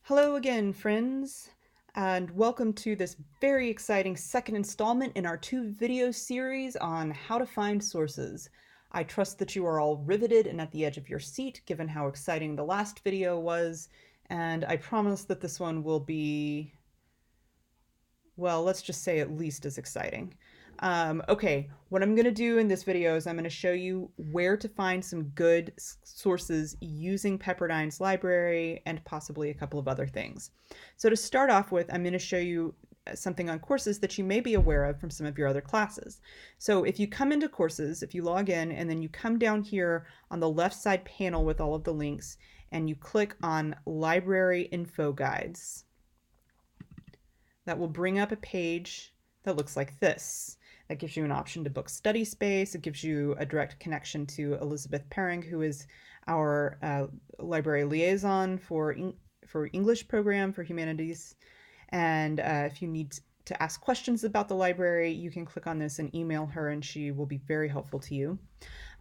Hello again, friends, and welcome to this very exciting second installment in our two-video series on how to find sources. I trust that you are all riveted and at the edge of your seat, given how exciting the last video was, and I promise that this one will be, well, let's just say at least as exciting. Okay, what I'm going to do in this video is I'm going to show you where to find some good sources using Pepperdine's library and possibly a couple of other things. So to start off with, I'm going to show you something on courses that you may be aware of from some of your other classes. So if you come into courses, if you log in and then you come down here on the left side panel with all of the links and you click on Library Info Guides, that will bring up a page that looks like this. That gives you an option to book study space. It gives you a direct connection to Elizabeth Paring, who is our library liaison for English program for humanities. And if you need to ask questions about the library, you can click on this and email her, and she will be very helpful to you.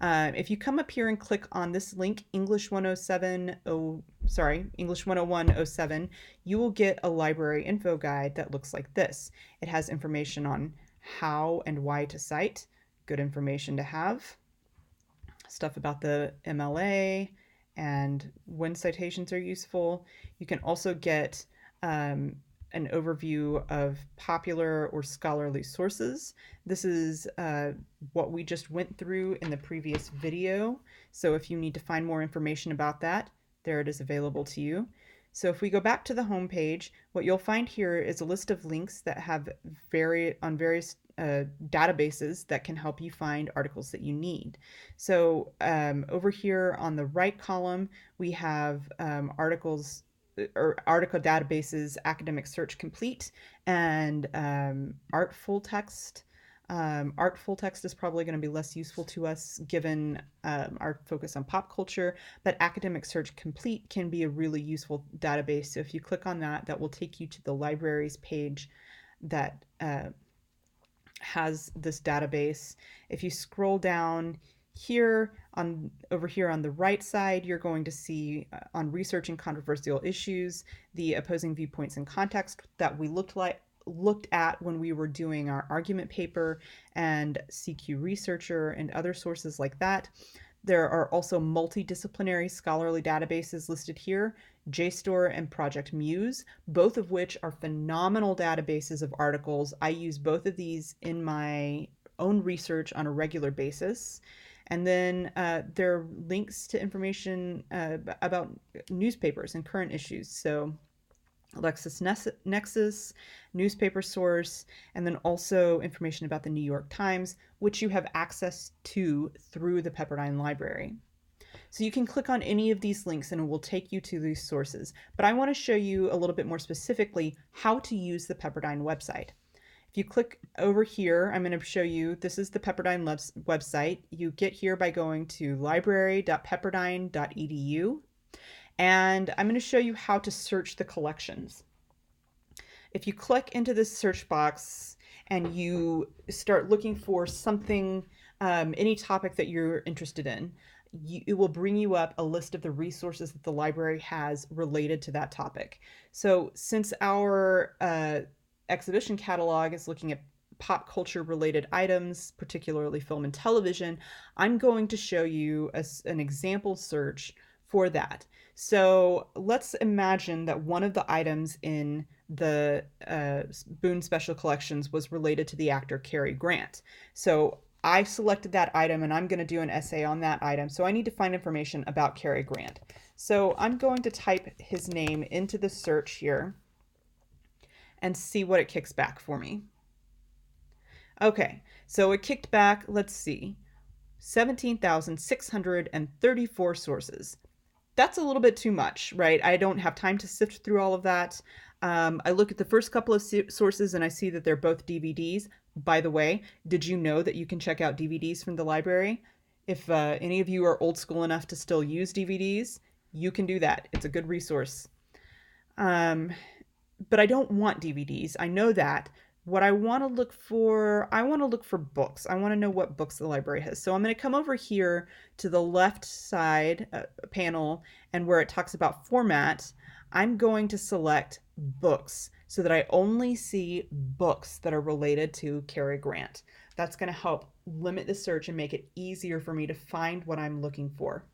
If you come up here and click on this link, English 10107, you will get a library info guide that looks like this. It has information on how and why to cite, good information to have, stuff about the MLA and when citations are useful. You can also get an overview of popular or scholarly sources. This is what we just went through in the previous video. So if you need to find more information about that, there it is available to you. So if we go back to the home page, what you'll find here is a list of links that have various databases that can help you find articles that you need. So over here on the right column, we have articles or article databases, Academic Search Complete, and Artful Text. Artful Text is probably going to be less useful to us given our focus on pop culture, but Academic Search Complete can be a really useful database. So if you click on that, that will take you to the libraries page that has this database. If you scroll down here over here on the right side, you're going to see on researching controversial issues, the opposing viewpoints and context that we looked at when we were doing our argument paper, and CQ Researcher and other sources like that. There are also multidisciplinary scholarly databases listed here, JSTOR and Project Muse, both of which are phenomenal databases of articles. I use both of these in my own research on a regular basis. And then there are links to information about newspapers and current issues. So LexisNexis, newspaper source, and then also information about the New York Times, which you have access to through the Pepperdine Library. So you can click on any of these links and it will take you to these sources. But I want to show you a little bit more specifically how to use the Pepperdine website. If you click over here, I'm going to show you, this is the Pepperdine website. You get here by going to library.pepperdine.edu, and I'm going to show you how to search the collections. If you click into this search box and you start looking for something, any topic that you're interested in, it will bring you up a list of the resources that the library has related to that topic. So since our exhibition catalog is looking at pop culture related items, particularly film and television, I'm going to show you an example search for that. So let's imagine that one of the items in the Boone Special Collections was related to the actor Cary Grant. So I selected that item and I'm going to do an essay on that item. So I need to find information about Cary Grant. So I'm going to type his name into the search here and see what it kicks back for me. Okay, so it kicked back, let's see, 17,634 sources. That's a little bit too much, right? I don't have time to sift through all of that. I look at the first couple of sources and I see that they're both DVDs. By the way, did you know that you can check out DVDs from the library? If any of you are old school enough to still use DVDs, you can do that. It's a good resource. But I don't want DVDs. I know that. What I want to look for books. I want to know what books the library has. So I'm going to come over here to the left side panel, and where it talks about format, I'm going to select books so that I only see books that are related to Cary Grant. That's going to help limit the search and make it easier for me to find what I'm looking for.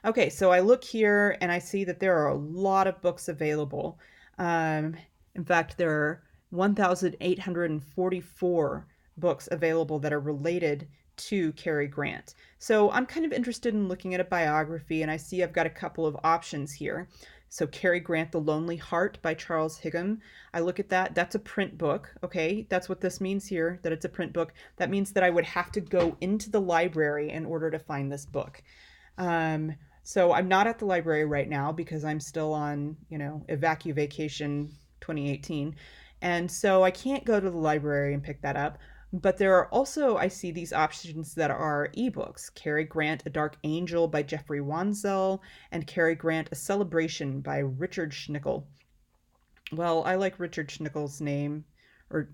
Okay, so I look here and I see that there are a lot of books available. Um, in fact, there are 1,844 books available that are related to Cary Grant. So I'm kind of interested in looking at a biography, and I see I've got a couple of options here. So Cary Grant, The Lonely Heart by Charles Higham. I look at that. That's a print book. Okay, that's what this means here, that it's a print book. That means that I would have to go into the library in order to find this book. Um, so I'm not at the library right now because I'm still on, evacu vacation 2018. And so I can't go to the library and pick that up. But there are also, I see these options that are ebooks. Cary Grant, A Dark Angel by Jeffrey Wanzel, and Cary Grant, A Celebration by Richard Schnickel. Well, I like Richard Schnickel's name, or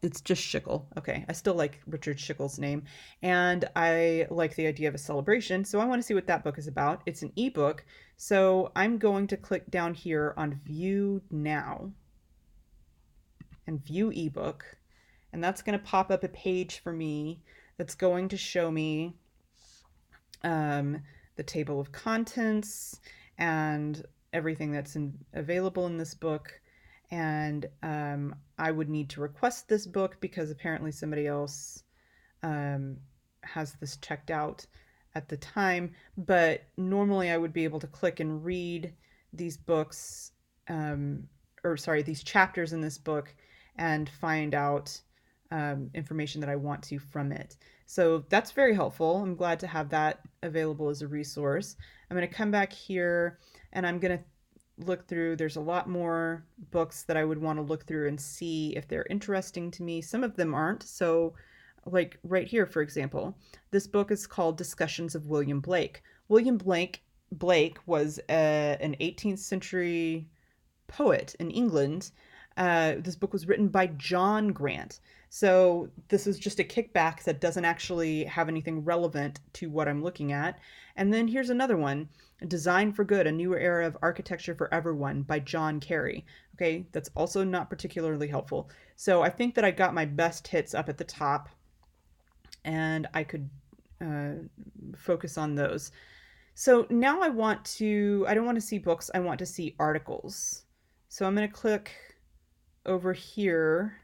it's just Schickel. Okay, I still like Richard Schickel's name, and I like the idea of a celebration, so I want to see what that book is about. It's an ebook, so I'm going to click down here on View Now and View Ebook, and that's going to pop up a page for me that's going to show me um, the table of contents and everything that's available in this book. And I would need to request this book because apparently somebody else has this checked out at the time. But normally I would be able to click and read these books, these chapters in this book and find out information that I want to from it. So that's very helpful. I'm glad to have that available as a resource. I'm going to come back here and I'm going to look through. There's a lot more books that I would want to look through and see if they're interesting to me. Some of them aren't. So, like right here, for example, this book is called Discussions of William Blake. William Blake was an 18th century poet in England. This book was written by John Grant. So this is just a kickback that doesn't actually have anything relevant to what I'm looking at. And then here's another one, Design for Good, A New Era of Architecture for Everyone by John Cary. Okay, that's also not particularly helpful. So I think that I got my best hits up at the top and I could focus on those. So now I don't want to see books, I want to see articles. So I'm going to click over here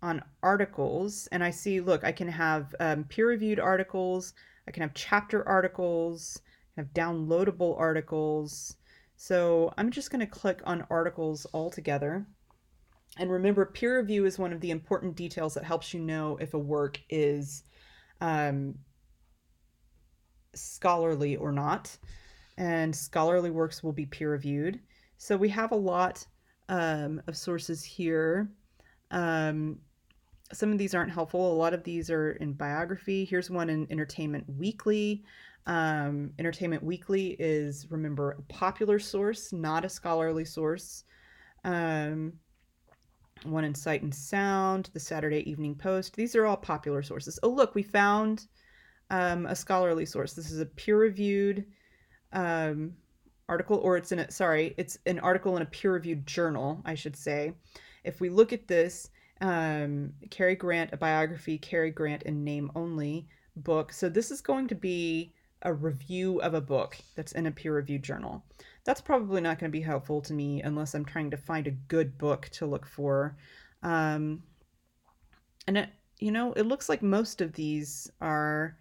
on articles and I see, look, I can have peer-reviewed articles, I can have chapter articles, I have downloadable articles. So I'm just going to click on articles altogether. And remember, peer review is one of the important details that helps you know if a work is scholarly or not. And scholarly works will be peer reviewed. So we have a lot of sources here. Some of these aren't helpful. A lot of these are in biography. Here's one in Entertainment Weekly. Entertainment Weekly is, remember, a popular source, not a scholarly source. One in Sight and Sound, the Saturday Evening Post. These are all popular sources. Oh, look, we found a scholarly source. This is a peer-reviewed article, or it's an article in a peer-reviewed journal, I should say. If we look at this, Cary Grant, a biography, Cary Grant in name only book. So this is going to be a review of a book that's in a peer-reviewed journal. That's probably not going to be helpful to me unless I'm trying to find a good book to look for. And it looks like most of these are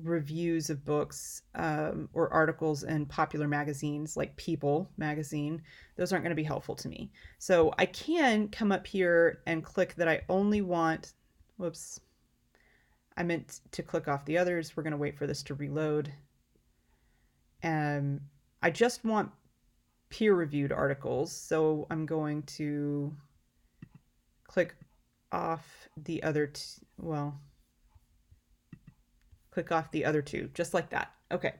reviews of books or articles in popular magazines like People magazine. Those aren't going to be helpful to me. So I can come up here and click that I only want, whoops, I meant to click off the others. We're going to wait for this to reload. I just want peer-reviewed articles, so I'm going to click off the other click off the other two, just like that. Okay,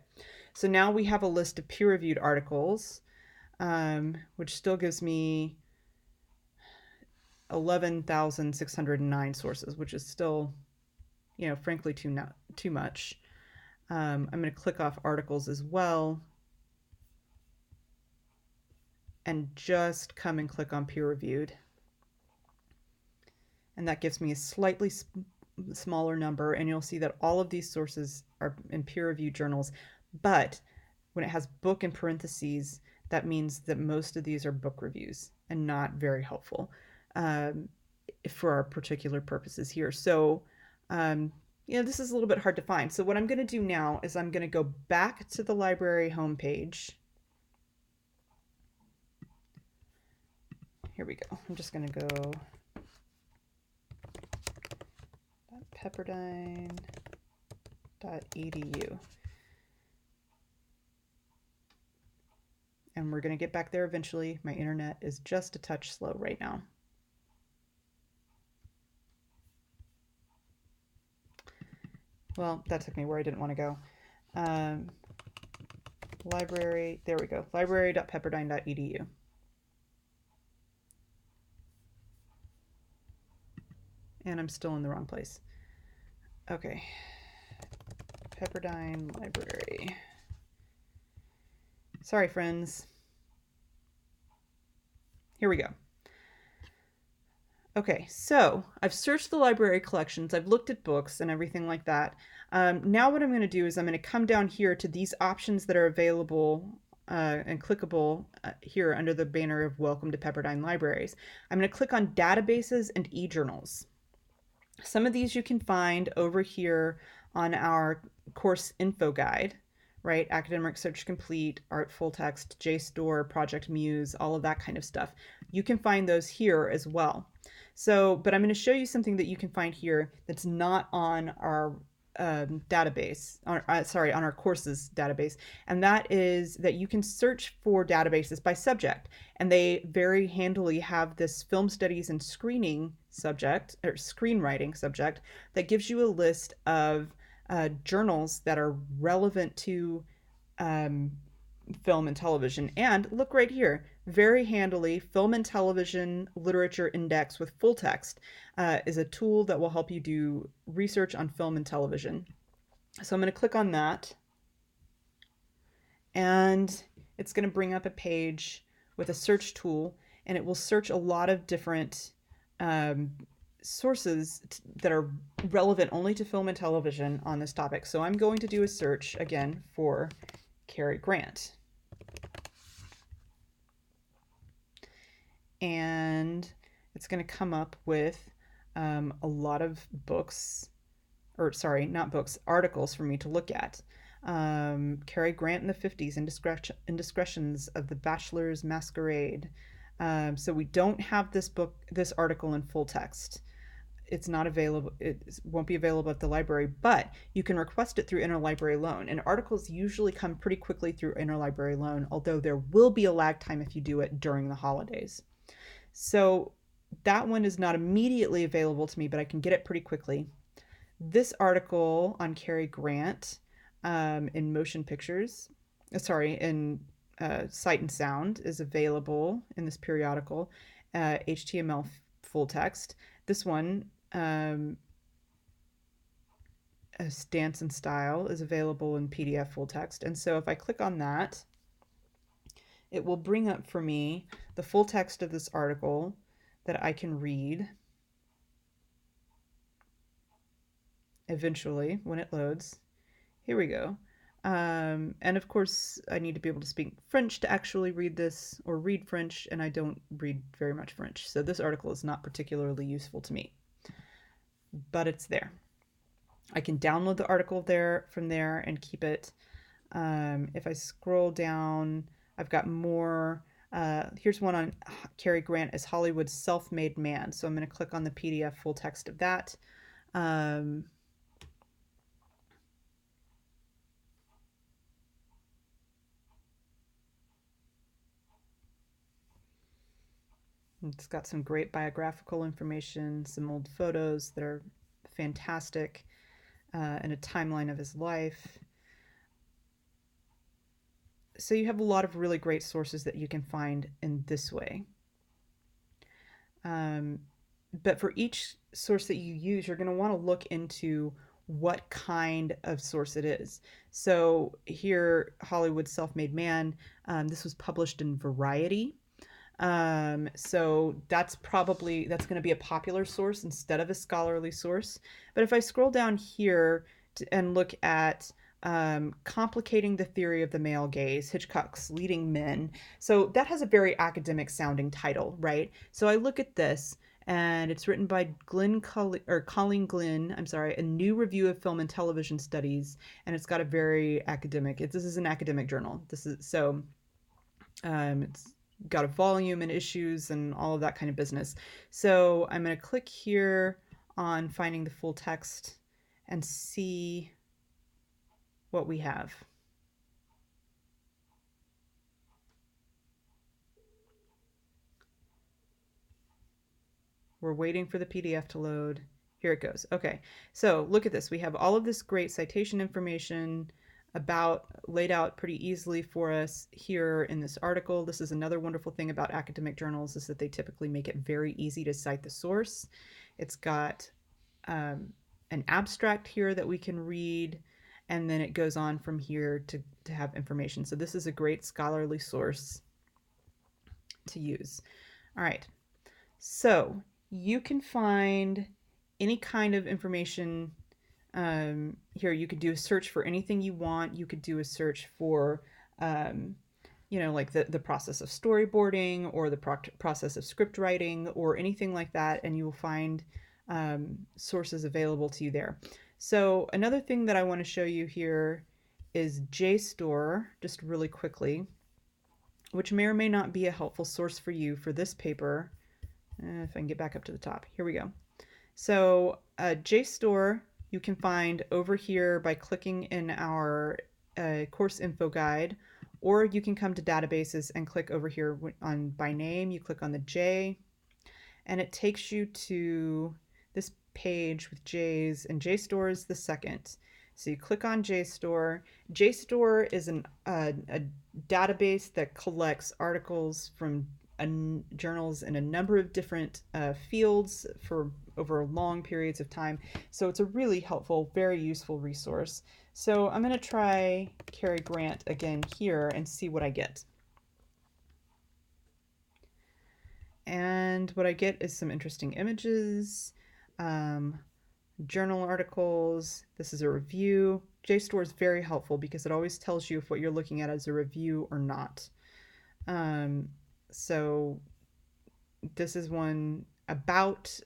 so now we have a list of peer-reviewed articles, which still gives me 11,609 sources, which is still, frankly, too much. I'm going to click off articles as well. and just come and click on peer reviewed. And that gives me a slightly smaller number, and you'll see that all of these sources are in peer reviewed journals. But when it has book in parentheses, that means that most of these are book reviews and not very helpful for our particular purposes here. So, this is a little bit hard to find. So what I'm going to do now is I'm going to go back to the library homepage. Here we go. I'm just going to go pepperdine.edu. And we're going to get back there eventually. My internet is just a touch slow right now. Well, that took me where I didn't want to go. Library, there we go. Library.pepperdine.edu. And I'm still in the wrong place. Okay. Pepperdine Library. Sorry, friends. Here we go. Okay, so I've searched the library collections, I've looked at books and everything like that. Now what I'm going to do is I'm going to come down here to these options that are available and clickable here under the banner of Welcome to Pepperdine Libraries. I'm going to click on Databases and eJournals. Some of these you can find over here on our course info guide, right? Academic Search Complete, Art Full Text, JSTOR, Project Muse, all of that kind of stuff. You can find those here as well. So, but I'm going to show you something that you can find here that's not on our database, on our courses database, and that is that you can search for databases by subject, and they very handily have this film studies and screening subject, or screenwriting subject, that gives you a list of journals that are relevant to film and television. And look right here, very handily, Film and Television Literature Index with full text is a tool that will help you do research on film and television. So I'm going to click on that, and it's going to bring up a page with a search tool, and it will search a lot of different sources that are relevant only to film and television on this topic. So I'm going to do a search again for Cary Grant. And it's going to come up with a lot of books, or sorry, not books, articles for me to look at. Cary Grant in the 50s, Indiscretions of the Bachelor's Masquerade. So we don't have this article in full text. It's not available. It won't be available at the library, but you can request it through interlibrary loan. And articles usually come pretty quickly through interlibrary loan, although there will be a lag time if you do it during the holidays. So that one is not immediately available to me, but I can get it pretty quickly. This article on Cary Grant in motion pictures, in Sight and Sound is available in this periodical, HTML full text. This one, Dance and Style, is available in PDF full text. And so if I click on that, it will bring up for me the full text of this article that I can read eventually when it loads. Here we go. And of course, I need to be able to speak French to actually read this, or read French, and I don't read very much French. So this article is not particularly useful to me, but it's there. I can download the article from there and keep it. If I scroll down, I've got more. Here's one on Cary Grant as Hollywood's self-made man. So I'm going to click on the PDF full text of that. It's got some great biographical information, some old photos that are fantastic, and a timeline of his life. So you have a lot of really great sources that you can find in this way. But for each source that you use, you're going to want to look into what kind of source it is. So here, Hollywood Self-Made Man, this was published in Variety. So that's going to be a popular source instead of a scholarly source. But if I scroll down here and look at Complicating the Theory of the Male Gaze, Hitchcock's Leading Men. So that has a very academic sounding title, right? So I look at this, and it's written by Colleen Glynn. I'm sorry, a new review of film and television studies, and it's got a very academic. This is an academic journal. It's got a volume and issues and all of that kind of business. So I'm going to click here on finding the full text and see what we have. We're waiting for the PDF to load. Here it goes. Okay, so look at this. We have all of this great citation information laid out pretty easily for us here in this article. This is another wonderful thing about academic journals, is that they typically make it very easy to cite the source. It's got an abstract here that we can read, and then it goes on from here to have information. So this is a great scholarly source to use. All right, so you can find any kind of information here. You could do a search for anything you want. You could do a search for like the process of storyboarding, or the process of script writing, or anything like that, and you will find sources available to you there. So another thing that I want to show you here is JSTOR, just really quickly, which may or may not be a helpful source for you for this paper. If I can get back up to the top. Here we go. So JSTOR you can find over here by clicking in our course info guide, or you can come to databases and click over here on by name. You click on the J, and it takes you to this page with J's, and JSTOR is the second. So you click on JSTOR. JSTOR is a database that collects articles from journals in a number of different fields for over long periods of time. So it's a really helpful, very useful resource. So I'm going to try Cary Grant again here and see what I get. And what I get is some interesting images, journal articles. This is a review. JSTOR is very helpful because it always tells you if what you're looking at is a review or not. So this is one about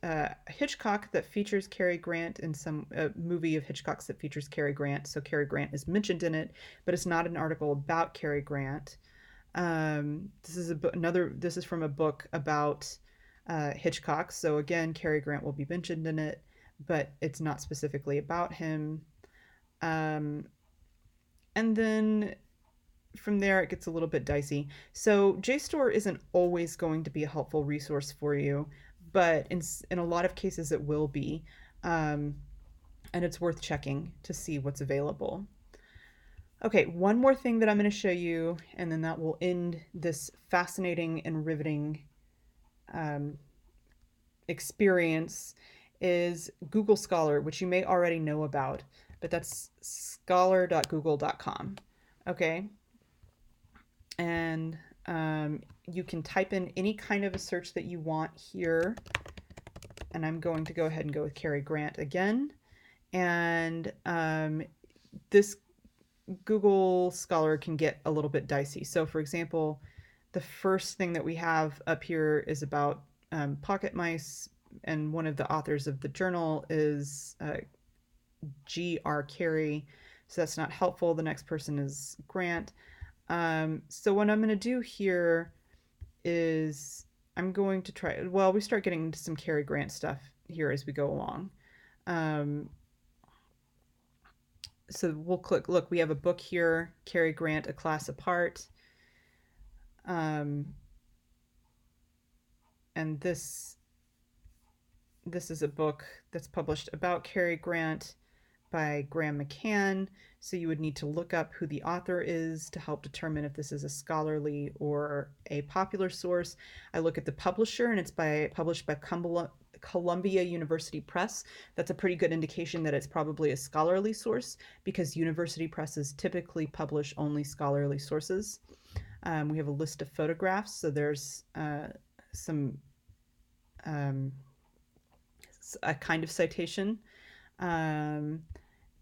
Hitchcock that features Cary Grant in some movie of Hitchcock's that features Cary Grant. So Cary Grant is mentioned in it, but it's not an article about Cary Grant. This is from a book about Hitchcock. So again, Cary Grant will be mentioned in it, but it's not specifically about him. And then from there, it gets a little bit dicey. So JSTOR isn't always going to be a helpful resource for you, but in a lot of cases it will be. And it's worth checking to see what's available. Okay, one more thing that I'm going to show you, and then that will end this fascinating and riveting experience, is Google Scholar, which you may already know about, but that's scholar.google.com. Okay, and you can type in any kind of a search that you want here, and I'm going to go ahead and go with Cary Grant again. And this Google Scholar can get a little bit dicey. So for example, the first thing that we have up here is about pocket mice, and one of the authors of the journal is G.R. Cary, so that's not helpful. The next person is Grant. So what I'm going to do here is I'm going to try, well, we start getting into some Cary Grant stuff here as we go along. So we'll click, look, we have a book here, Cary Grant, A Class Apart. And this is a book that's published about Cary Grant by Graham McCann. So you would need to look up who the author is to help determine if this is a scholarly or a popular source. I look at the publisher, and it's published by Columbia University Press. That's a pretty good indication that it's probably a scholarly source, because university presses typically publish only scholarly sources. We have a list of photographs, so there's some um, a kind of citation. Um,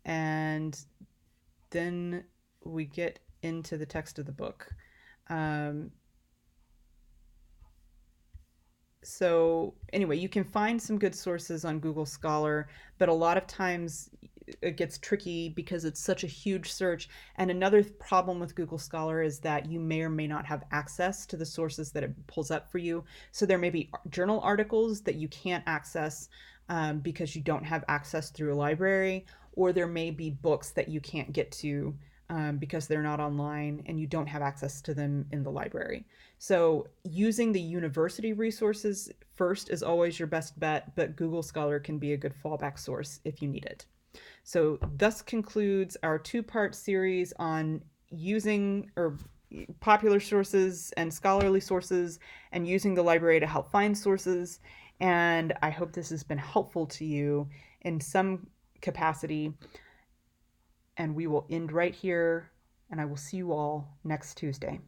and then we get into the text of the book. Um, so anyway, you can find some good sources on Google Scholar, but a lot of times it gets tricky because it's such a huge search. And another problem with Google Scholar is that you may or may not have access to the sources that it pulls up for you. So there may be journal articles that you can't access because you don't have access through a library, or there may be books that you can't get to because they're not online and you don't have access to them in the library. So using the university resources first is always your best bet, but Google Scholar can be a good fallback source if you need it. So thus concludes our two-part series on using or popular sources and scholarly sources and using the library to help find sources. And I hope this has been helpful to you in some capacity. And we will end right here, and I will see you all next Tuesday.